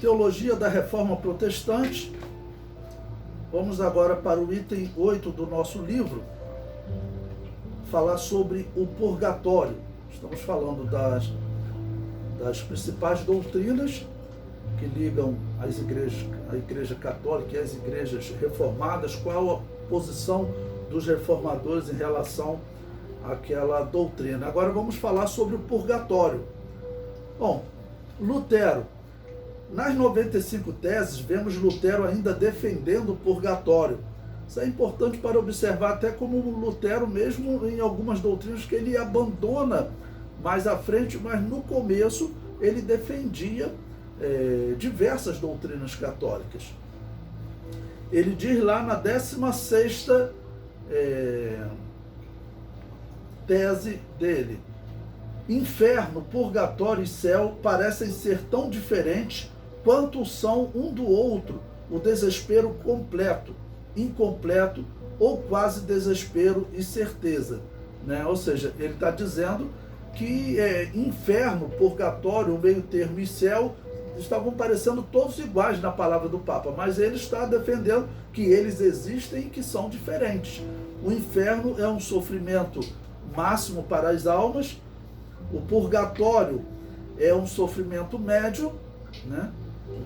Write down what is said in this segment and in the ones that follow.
Teologia da Reforma Protestante. Vamos agora para o item 8 do nosso livro, falar sobre o purgatório. Estamos falando das principais doutrinas que ligam as igrejas, a Igreja Católica e as igrejas reformadas, qual a posição dos reformadores em relação àquela doutrina. Agora vamos falar sobre o purgatório. Bom, Lutero, nas 95 teses, vemos Lutero ainda defendendo o purgatório. Isso é importante para observar até como Lutero, mesmo em algumas doutrinas que ele abandona mais à frente, mas no começo ele defendia diversas doutrinas católicas. Ele diz lá na 16ª tese dele: inferno, purgatório e céu parecem ser tão diferentes quanto são um do outro o desespero completo, incompleto ou quase desespero e certeza, né? Ou seja, ele está dizendo que inferno, purgatório, o meio termo e céu estavam parecendo todos iguais na palavra do Papa, mas ele está defendendo que eles existem e que são diferentes. O inferno é um sofrimento máximo para as almas, o purgatório é um sofrimento médio, né?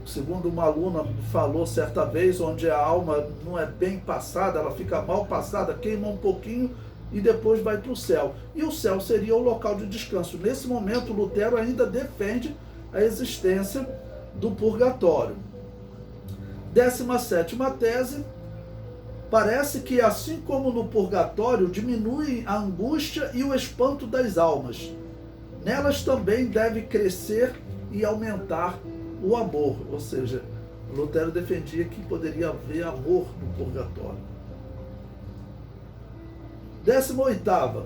Segundo uma aluna falou certa vez, onde a alma não é bem passada, ela fica mal passada, queima um pouquinho e depois vai para o céu. E o céu seria o local de descanso. Nesse momento, Lutero ainda defende a existência do purgatório. 17ª tese: parece que, assim como no purgatório, diminuem a angústia e o espanto das almas. Nelas também deve crescer e aumentar o amor. Ou seja, Lutero defendia que poderia haver amor no purgatório. 18ª.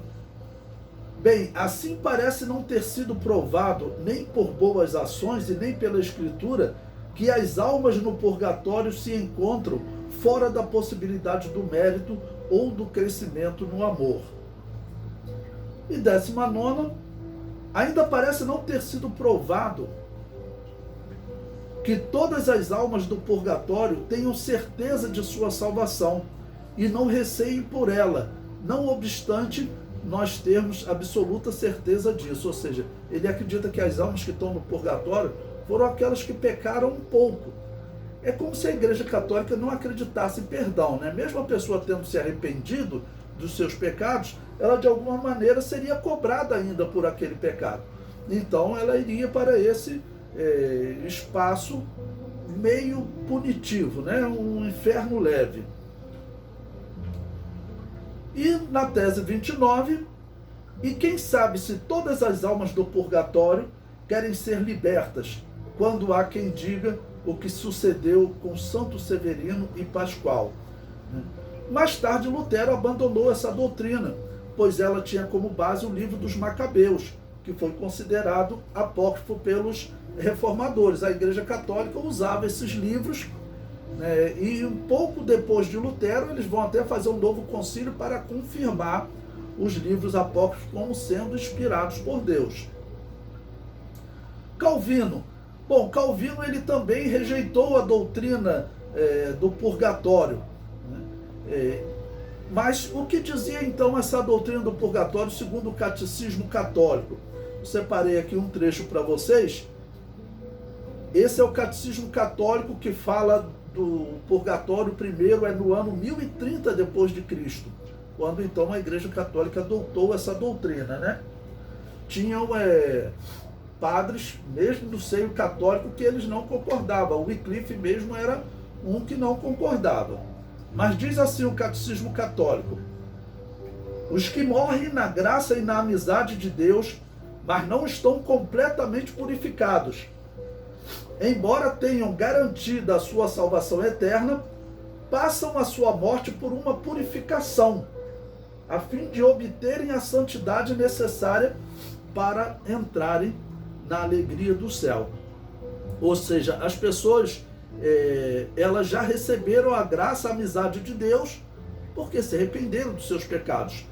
Bem, assim parece não ter sido provado, nem por boas ações e nem pela Escritura, que as almas no purgatório se encontram fora da possibilidade do mérito ou do crescimento no amor. E 19ª. Ainda parece não ter sido provado que todas as almas do purgatório tenham certeza de sua salvação e não receiem por ela, não obstante nós termos absoluta certeza disso. Ou seja, ele acredita que as almas que estão no purgatório foram aquelas que pecaram um pouco. É como se a Igreja Católica não acreditasse em perdão, né? Mesmo a pessoa tendo se arrependido dos seus pecados, ela de alguma maneira seria cobrada ainda por aquele pecado. Então ela iria para esse espaço meio punitivo, né? Um inferno leve. E na tese 29, e quem sabe se todas as almas do purgatório querem ser libertas, quando há quem diga o que sucedeu com Santo Severino e Pascoal. Mais tarde, Lutero abandonou essa doutrina, pois ela tinha como base o livro dos Macabeus, que foi considerado apócrifo pelos reformadores. A Igreja Católica usava esses livros, né, e um pouco depois de Lutero, eles vão até fazer um novo concílio para confirmar os livros apócrifos como sendo inspirados por Deus. Calvino. Bom, Calvino ele também rejeitou a doutrina do purgatório. Mas o que dizia então essa doutrina do purgatório segundo o Catecismo Católico? Eu separei aqui um trecho para vocês. Esse é o Catecismo Católico que fala do purgatório. Primeiro é no ano 1030 depois de Cristo, quando então a Igreja Católica adotou essa doutrina, né? Tinham padres, mesmo do seio católico, que eles não concordavam. O Wycliffe mesmo era um que não concordava. Mas diz assim o Catecismo Católico: os que morrem na graça e na amizade de Deus, mas não estão completamente purificados, embora tenham garantida a sua salvação eterna, passam a sua morte por uma purificação, a fim de obterem a santidade necessária para entrarem na alegria do céu. Ou seja, as pessoas elas já receberam a graça, a amizade de Deus, porque se arrependeram dos seus pecados.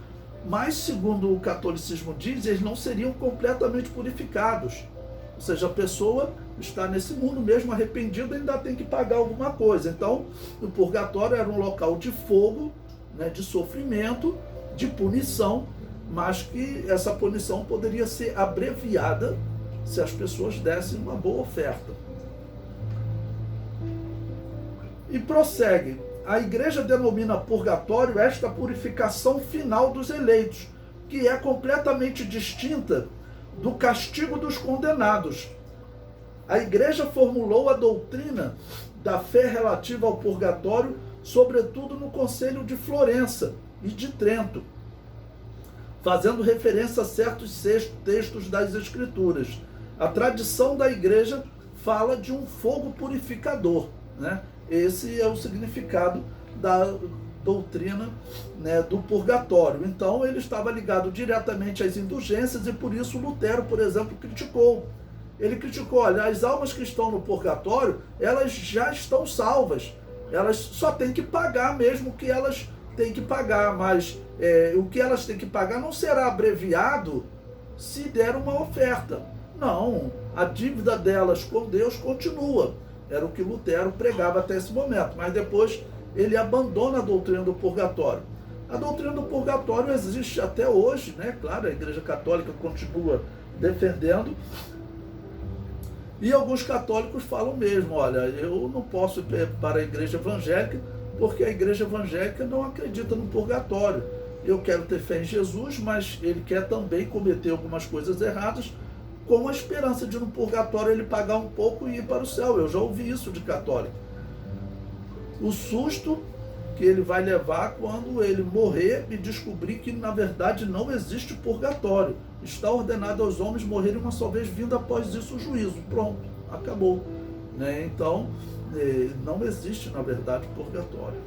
Mas, segundo o catolicismo diz, eles não seriam completamente purificados. Ou seja, a pessoa está nesse mundo, mesmo arrependido, ainda tem que pagar alguma coisa. Então, o purgatório era um local de fogo, né, de sofrimento, de punição, mas que essa punição poderia ser abreviada se as pessoas dessem uma boa oferta. E prossegue. A igreja denomina purgatório esta purificação final dos eleitos, que é completamente distinta do castigo dos condenados. A igreja formulou a doutrina da fé relativa ao purgatório, sobretudo no Concílio de Florença e de Trento, fazendo referência a certos textos das Escrituras. A tradição da igreja fala de um fogo purificador, né? Esse é o significado da doutrina, né, do purgatório. Então ele estava ligado diretamente às indulgências e por isso Lutero, por exemplo, criticou. Ele criticou, olha, as almas que estão no purgatório, elas já estão salvas. Elas só têm que pagar mesmo o que elas têm que pagar, mas o que elas têm que pagar não será abreviado se der uma oferta. Não, a dívida delas com Deus continua. Era o que Lutero pregava até esse momento, mas depois ele abandona a doutrina do purgatório. A doutrina do purgatório existe até hoje, né? Claro, a Igreja Católica continua defendendo. E alguns católicos falam mesmo, olha, eu não posso ir para a igreja evangélica, porque a igreja evangélica não acredita no purgatório. Eu quero ter fé em Jesus, mas ele quer também cometer algumas coisas erradas, com a esperança de no purgatório ele pagar um pouco e ir para o céu. Eu já ouvi isso de católico. O susto que ele vai levar quando ele morrer e descobrir que na verdade não existe purgatório. Está ordenado aos homens morrerem uma só vez, vindo após isso o juízo. Pronto, acabou. Né? Então, não existe na verdade purgatório.